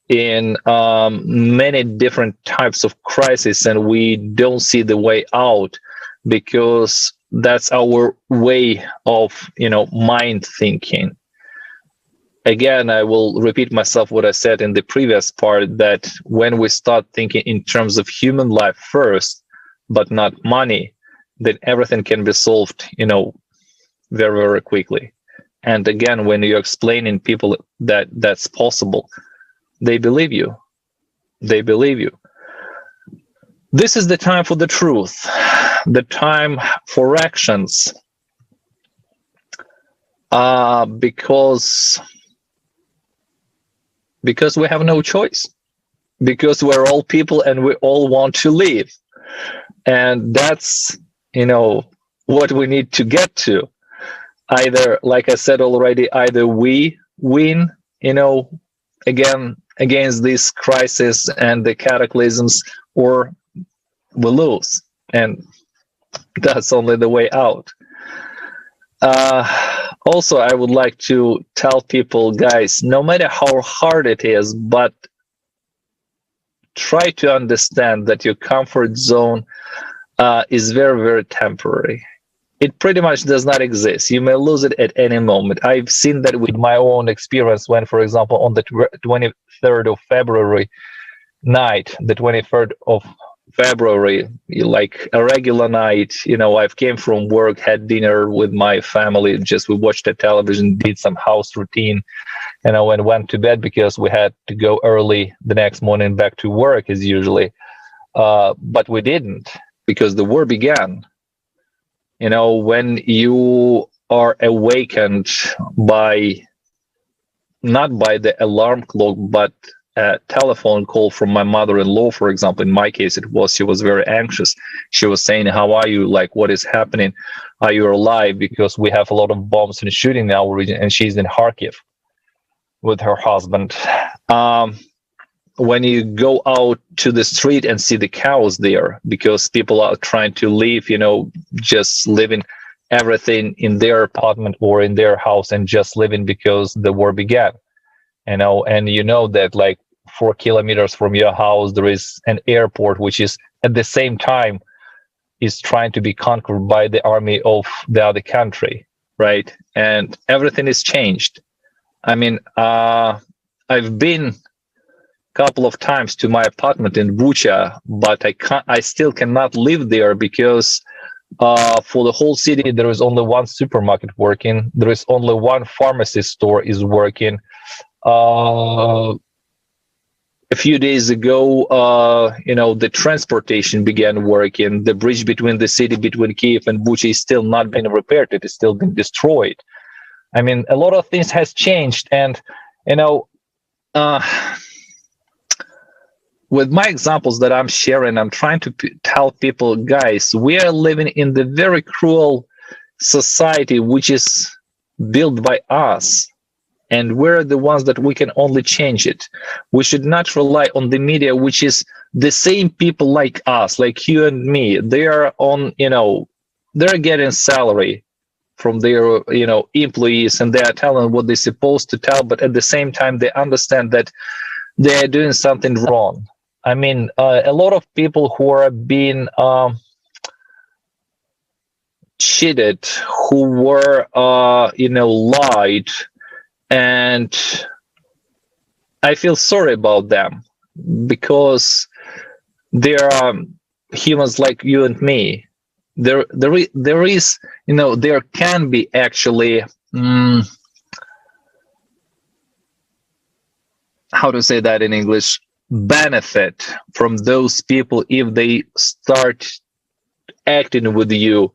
in many different types of crises, and we don't see the way out because that's our way of, mind thinking. Again, I will repeat myself what I said in the previous part, that when we start thinking in terms of human life first, but not money, then everything can be solved, very, very quickly. And again, when you're explaining people that that's possible, they believe you. They believe you. This is the time for the truth, the time for actions, because we have no choice, because we're all people and we all want to live. And that's, what we need to get to. Either, like I said already, either we win, again, against this crisis and the cataclysms, or we lose. And that's only the way out. Also, I would like to tell people, guys, no matter how hard it is, but try to understand that your comfort zone is very, very temporary. It pretty much does not exist. You may lose it at any moment. I've seen that with my own experience when, for example, on the 23rd of February night, the 23rd of February, like a regular night, I've came from work, had dinner with my family, we watched the television, did some house routine, and went to bed because we had to go early the next morning back to work as usually. But we didn't, because the war began. When you are awakened not by the alarm clock, but a telephone call from my mother-in-law, for example, in my case, she was very anxious. She was saying, how are you? Like, what is happening? Are you alive? Because we have a lot of bombs and shooting in our region, and she's in Kharkiv with her husband. When you go out to the street and see the chaos there, because people are trying to live, just living everything in their apartment or in their house and just living because the war began, and that like 4 kilometers from your house, there is an airport, which is at the same time is trying to be conquered by the army of the other country, right? And everything is changed. I mean, I've been couple of times to my apartment in Bucha, but I still cannot live there because for the whole city there is only one supermarket working, there is only one pharmacy store is working. A few days ago, the transportation began working. The bridge between the city, between Kiev and Bucha, is still not been repaired. It is still been destroyed. I mean, a lot of things has changed, and with my examples that I'm sharing, I'm trying to tell people, guys, we are living in the very cruel society, which is built by us. And we're the ones that we can only change it. We should not rely on the media, which is the same people like us, like you and me. They are on, they're getting salary from their, employees, and they are telling what they're supposed to tell. But at the same time, they understand that they are doing something wrong. I mean, a lot of people who are being cheated, who were, lied, and I feel sorry about them because there are humans like you and me. There is, there can be actually, how to say that in English, benefit from those people if they start acting with you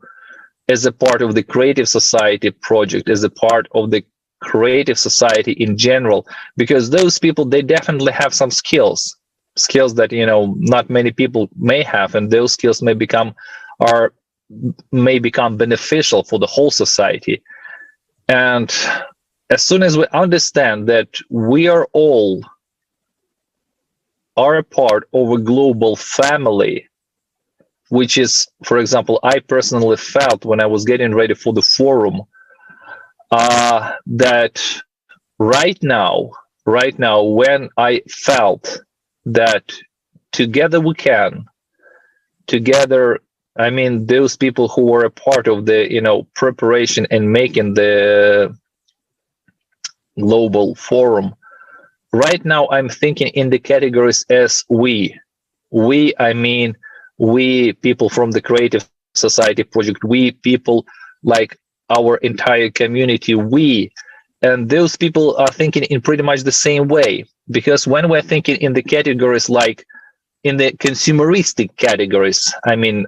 as a part of the creative society project, as a part of the creative society in general, because those people, they definitely have some skills that not many people may have, and those skills may become beneficial for the whole society. And as soon as we understand that we are all are a part of a global family, which is, for example, I personally felt when I was getting ready for the forum, that right now, when I felt that together we can, together, I mean, those people who were a part of the, preparation and making the global forum, right now I'm thinking in the categories as we, I mean, we people from the Creative Society Project, we people like our entire community, we, and those people are thinking in pretty much the same way, because when we're thinking in the categories like in the consumeristic categories, I mean,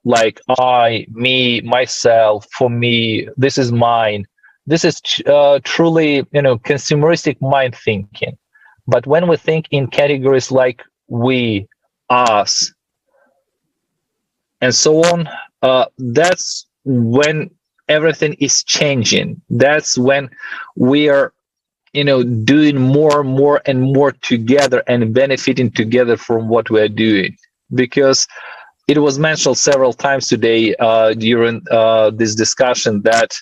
like I, me, myself, for me, this is mine, this is truly, consumeristic mind thinking. But when we think in categories like we, us, and so on, that's when everything is changing. That's when we are, doing more and more together and benefiting together from what we are doing. Because it was mentioned several times today during this discussion that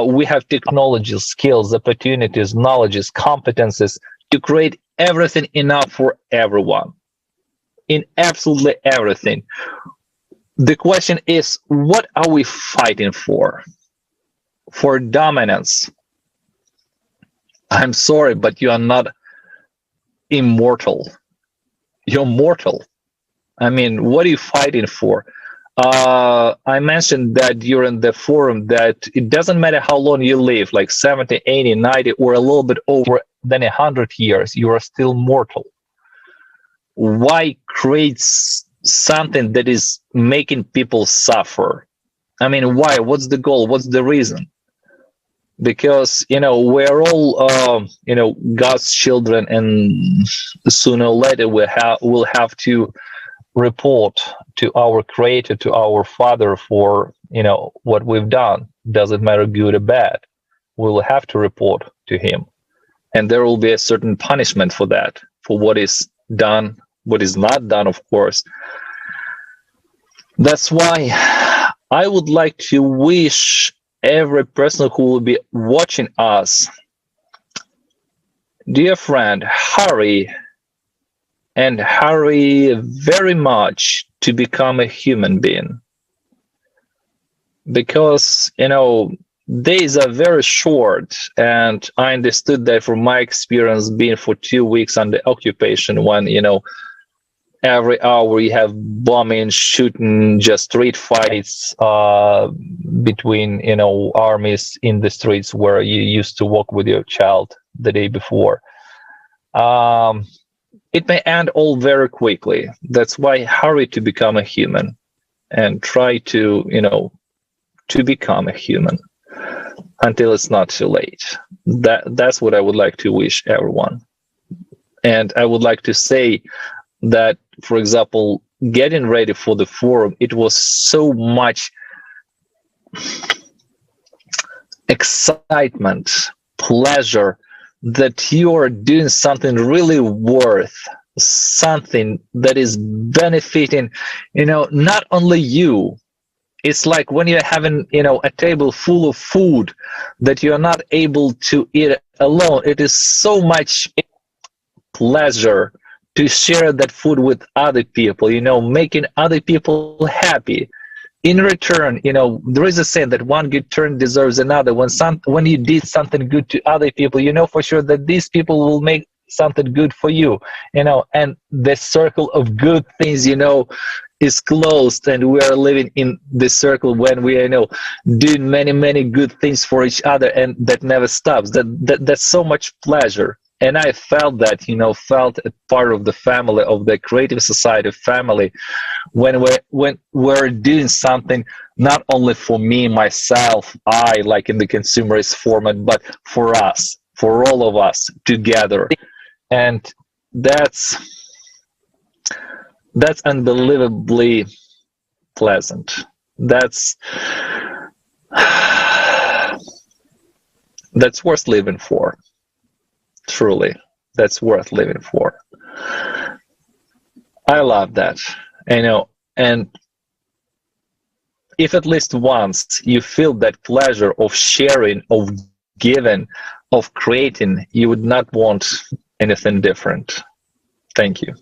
we have technologies, skills, opportunities, knowledges, competences to create everything enough for everyone, in absolutely everything. The question is, what are we fighting for? For dominance? I'm sorry, but you are not immortal. You're mortal. I mean, what are you fighting for? I mentioned that during the forum that it doesn't matter how long you live, like 70, 80, 90, or a little bit over than 100 years, you are still mortal. Why create something that is making people suffer? I mean, why? What's the goal? What's the reason? Because, we're all, God's children, and sooner or later we'll have to report to our Creator, to our Father for, what we've done. Doesn't matter good or bad. We'll have to report to Him. And there will be a certain punishment for that, for what is done, what is not done, of course. That's why I would like to wish every person who will be watching us, dear friend, hurry very much to become a human being. Because, days are very short, and I understood that from my experience being for 2 weeks under occupation, when, every hour you have bombing, shooting, just street fights between, armies in the streets where you used to walk with your child the day before. It may end all very quickly. That's why hurry to become a human and try to, to become a human until it's not too late. That's what I would like to wish everyone. And I would like to say that, for example, getting ready for the forum, it was so much excitement, pleasure, that you are doing something really worth, something that is benefiting, not only you. It's like when you're having, a table full of food that you're not able to eat alone. It is so much pleasure to share that food with other people, making other people happy. In return, there is a saying that one good turn deserves another. When you did something good to other people, for sure that these people will make something good for you, and the circle of good things, is closed, and we are living in this circle when we are, doing many good things for each other, and that never stops. That's so much pleasure. And I felt that, felt a part of the family, of the Creative Society family, when we're doing something not only for me, myself, I, like in the consumerist format, but for us, for all of us together. And that's unbelievably pleasant. That's worth living for. Truly, that's worth living for. I love that. And if at least once you feel that pleasure of sharing, of giving, of creating, you would not want anything different. Thank you.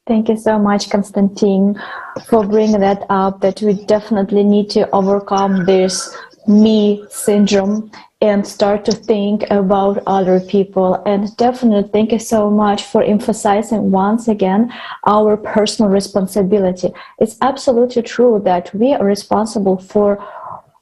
Thank you so much, Konstantin, for bringing that up, that we definitely need to overcome this me syndrome and start to think about other people. And definitely thank you so much for emphasizing once again our personal responsibility. It's absolutely true that we are responsible for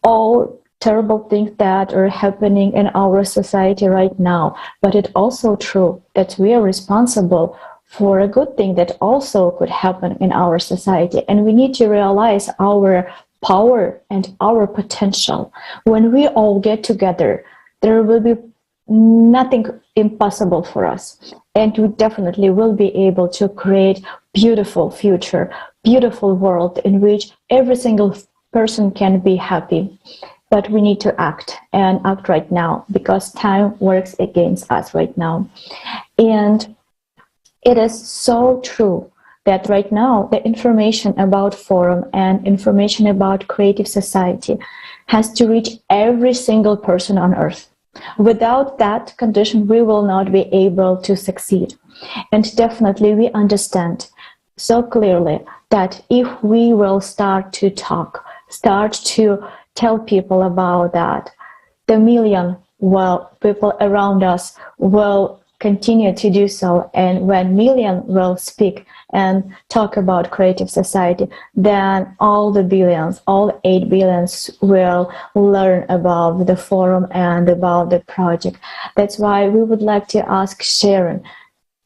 all terrible things that are happening in our society right now. But it's also true that we are responsible for a good thing that also could happen in our society. And we need to realize our power and our potential. When we all get together, there will be nothing impossible for us. And we definitely will be able to create beautiful future, beautiful world in which every single person can be happy. But we need to act, and act right now, because time works against us right now. And it is so true that right now the information about Forum and information about creative society has to reach every single person on earth. Without that condition, we will not be able to succeed. And definitely we understand so clearly that if we will start to talk, start to tell people about that, the million people around us will continue to do so. And when million will speak and talk about creative society, then all the billions, all 8 billions will learn about the Forum and about the project. That's why we would like to ask Sherone,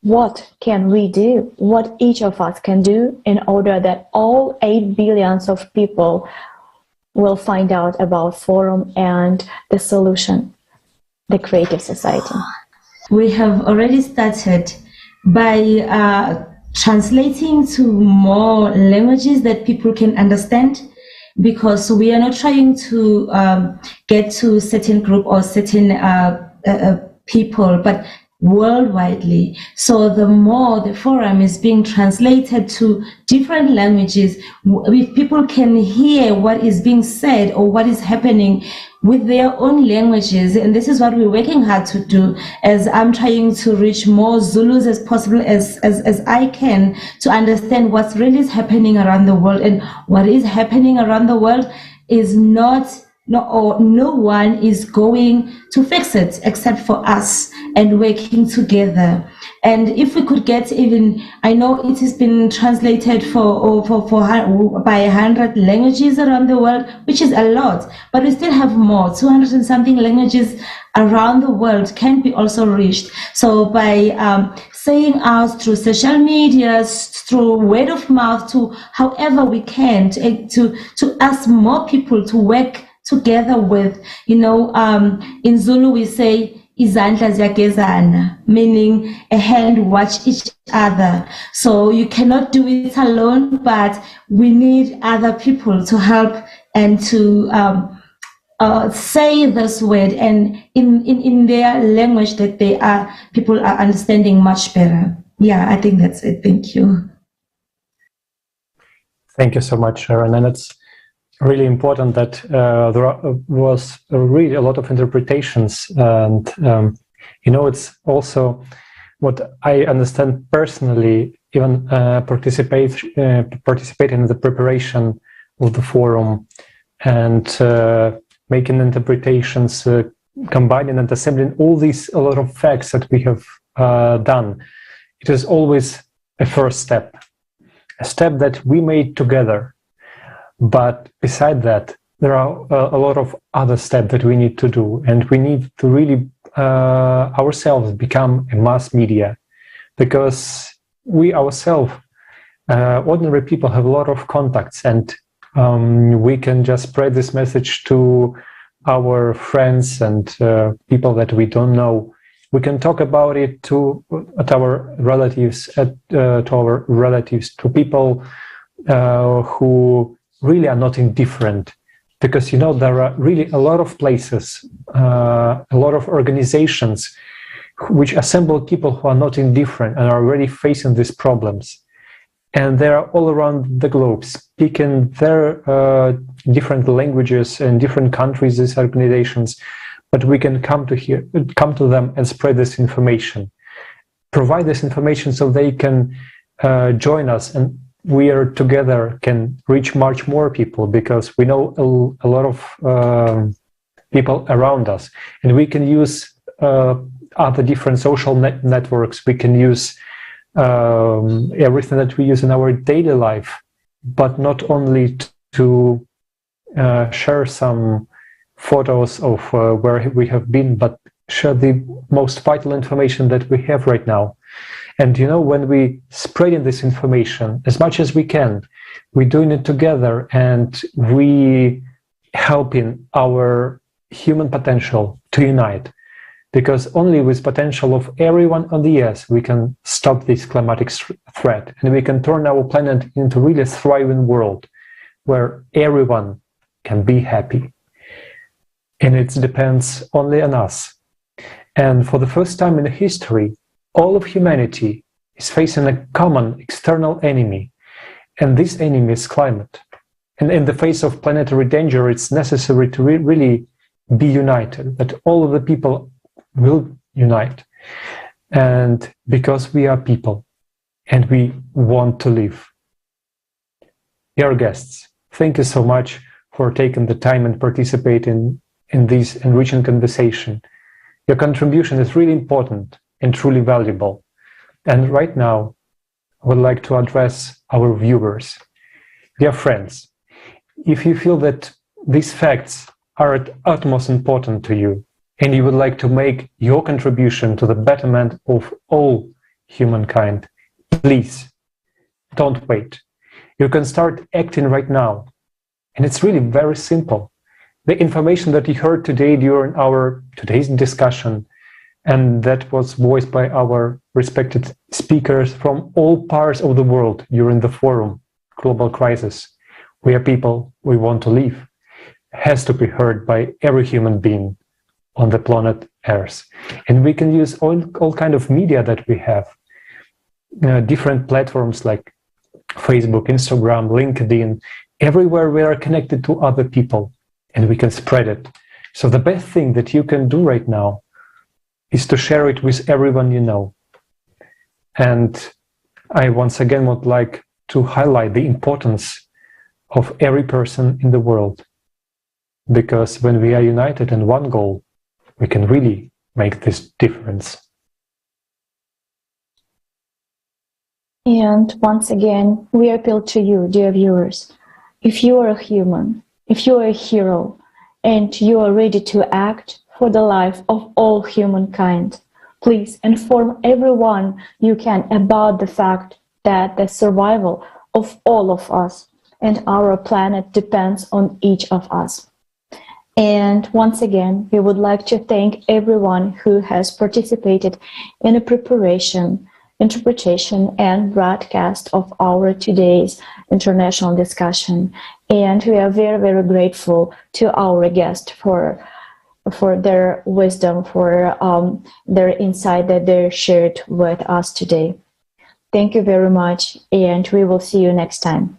what can we do? What each of us can do in order that all 8 billions of people will find out about Forum and the solution, the creative society? We have already started by translating to more languages that people can understand, because we are not trying to get to certain group or certain people, but worldwidely. So the more the Forum is being translated to different languages, if people can hear what is being said or what is happening with their own languages, and this is what we're working hard to do, as I'm trying to reach more Zulus as possible as I can, to understand what's really is happening around the world. And what is happening around the world is no one is going to fix it except for us and working together. And if we could get even, I know it has been translated by 100 languages around the world, which is a lot, but we still have more. 200 and something languages around the world can be also reached. So by saying out through social media, through word of mouth, to however we can, to ask more people to work together with, in Zulu we say izandla ziyagezana, meaning a hand watch each other. So you cannot do it alone, but we need other people to help and to say this word, and in their language that people are understanding much better. Yeah, I think that's it. Thank you. Thank you so much, Sherone. And it's really important that there was really a lot of interpretations, and it's also what I understand personally, even participating in the preparation of the Forum and making interpretations, combining and assembling all these a lot of facts that we have done. It is always a first step, a step that we made together. But beside that, there are a lot of other steps that we need to do, and we need to really ourselves become a mass media, because we ourselves, ordinary people, have a lot of contacts, and we can just spread this message to our friends and people that we don't know. We can talk about it to our relatives, to people who really are not indifferent, because there are really a lot of places, a lot of organizations which assemble people who are not indifferent and are already facing these problems. And they are all around the globe, speaking their different languages in different countries, these organizations, but we can come to them and spread this information, provide this information so they can join us, and we are together can reach much more people, because we know a lot of people around us, and we can use other different social networks. We can use everything that we use in our daily life, but not only to share some photos of where we have been, but share the most vital information that we have right now. And you know, when we spreading this information as much as we can, we're doing it together, and we helping our human potential to unite. Because only with potential of everyone on the earth we can stop this climatic threat, and we can turn our planet into a really thriving world where everyone can be happy. And it depends only on us. And for the first time in history, all of humanity is facing a common external enemy, and this enemy is climate. And in the face of planetary danger, it's necessary to really be united, that all of the people will unite. And because we are people and we want to live. Dear guests, thank you so much for taking the time and participating in this enriching conversation. Your contribution is really important and truly valuable. And right now, I would like to address our viewers. Dear friends, if you feel that these facts are at utmost important to you, and you would like to make your contribution to the betterment of all humankind, please don't wait. You can start acting right now. And it's really very simple. The information that you heard today during our today's discussion, and that was voiced by our respected speakers from all parts of the world during the forum, Global Crisis, We Are People, We Want to Live, has to be heard by every human being on the planet Earth. And we can use all kind of media that we have, different platforms like Facebook, Instagram, LinkedIn. Everywhere we are connected to other people, and we can spread it. So the best thing that you can do right now is to share it with everyone you know. And I once again would like to highlight the importance of every person in the world, because when we are united in one goal, we can really make this difference. And once again, we appeal to you, dear viewers. If you are a human, if you are a hero, and you are ready to act for the life of all humankind, please inform everyone you can about the fact that the survival of all of us and our planet depends on each of us. And once again, we would like to thank everyone who has participated in the preparation, interpretation, and broadcast of our today's international discussion. And we are very, very grateful to our guests for their wisdom, for their insight that they shared with us today. Thank you very much, and we will see you next time.